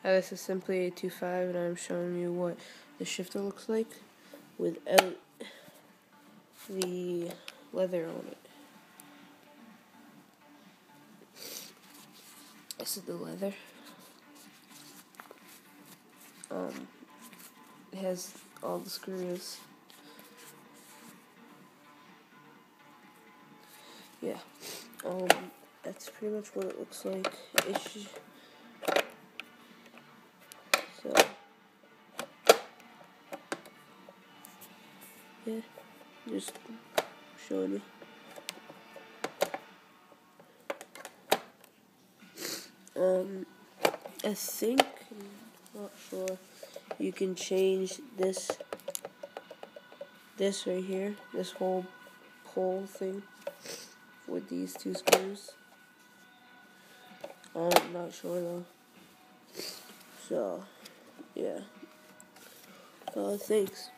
This is simply 825, and I'm showing you what the shifter looks like without the leather on it. This is the leather. It has all the screws. Yeah. That's pretty much what it looks like. So yeah, just showing you. I think, I'm not sure, you can change this right here, this whole pole thing with these two screws. I'm not sure though. So, yeah. Thanks.